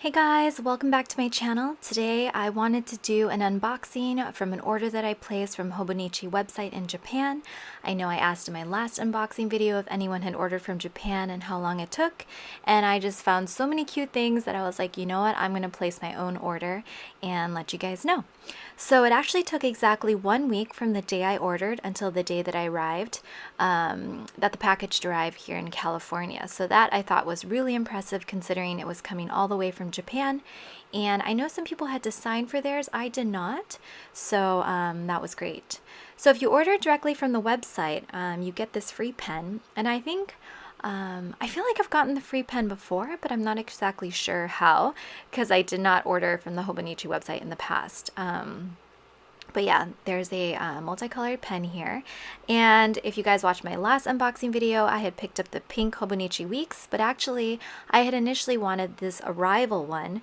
Hey guys, welcome back to my channel. Today I wanted to do an unboxing from an order that I placed from Hobonichi website in Japan. I know I asked in my last unboxing video if anyone had ordered from Japan and how long it took, and I just found so many cute things that I was like, you know what, I'm going to place my own order and let you guys know. So it actually took exactly 1 week from the day I ordered until the day that I arrived, that the package arrived here in California. So that I thought was really impressive considering it was coming all the way from Japan. And I know some people had to sign for theirs. I did not. So that was great. So if you order directly from the website, you get this free pen. And I think I feel like I've gotten the free pen before, but I'm not exactly sure how because I did not order from the Hobonichi website in the past. But yeah, there's a multicolored pen here. And if you guys watched my last unboxing video, I had picked up the pink Hobonichi Weeks, but actually I had initially wanted this Arrival one,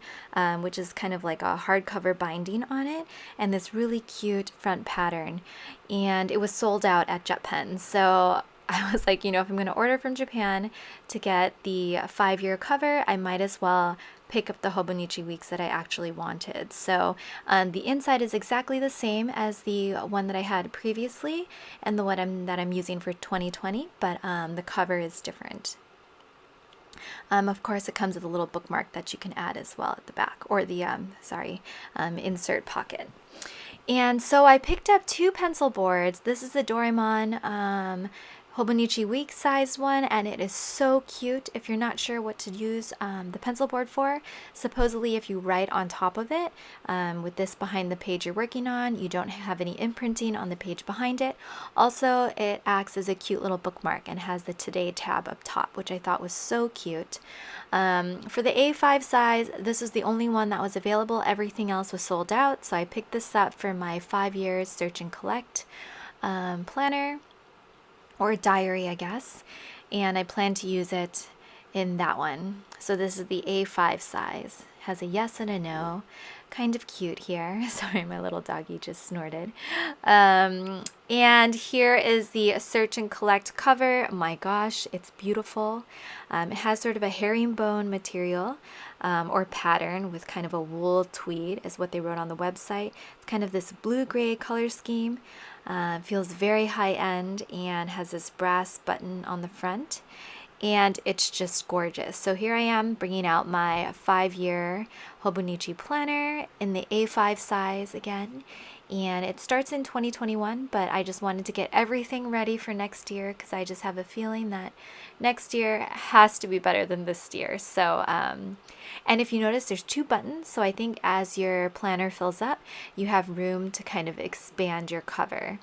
which is kind of like a hardcover binding on it, and this really cute front pattern. And it was sold out at JetPen. So I was like, you know, if I'm going to order from Japan to get the 5-year cover, I might as well pick up the Hobonichi Weeks that I actually wanted. So the inside is exactly the same as the one that I had previously and the one that I'm using for 2020, but the cover is different. Of course, it comes with a little bookmark that you can add as well at the back, or the, insert pocket. And so I picked up 2 pencil boards. This is the Doraemon Hobonichi Week sized one, and it is so cute. If you're not sure what to use the pencil board for, supposedly if you write on top of it, with this behind the page you're working on, you don't have any imprinting on the page behind it. Also, it acts as a cute little bookmark and has the Today tab up top, which I thought was so cute. For the A5 size, this is the only one that was available. Everything else was sold out, so I picked this up for my 5 years search and collect planner, or diary, I guess, and I plan to use it in that one. So this is the A5 size. Has a yes and a no. Kind of cute here. Sorry, my little doggy just snorted. And here is the search and collect cover. My gosh, it's beautiful. It has sort of a herringbone material or pattern with kind of a wool tweed is what they wrote on the website. It's kind of this blue-gray color scheme. Feels very high-end and has this brass button on the front, and it's just gorgeous. So here I am bringing out my 5-year Hobonichi planner in the A5 size again, and it starts in 2021, but I just wanted to get everything ready for next year because I just have a feeling that next year has to be better than this year. So and if you notice, there's 2 buttons, so I think as your planner fills up, you have room to kind of expand your cover.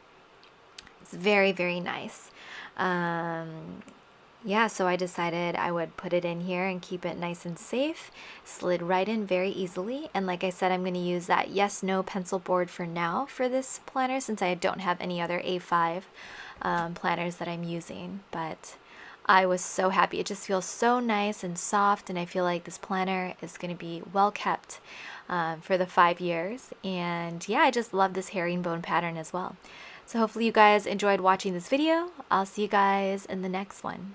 It's very, very nice. Yeah, so I decided I would put it in here and keep it nice and safe. Slid right in very easily. And like I said, I'm going to use that yes/no pencil board for now for this planner since I don't have any other A5 planners that I'm using. But I was so happy. It just feels so nice and soft, and I feel like this planner is going to be well kept for the 5 years. And yeah, I just love this herringbone pattern as well. So hopefully you guys enjoyed watching this video. I'll see you guys in the next one.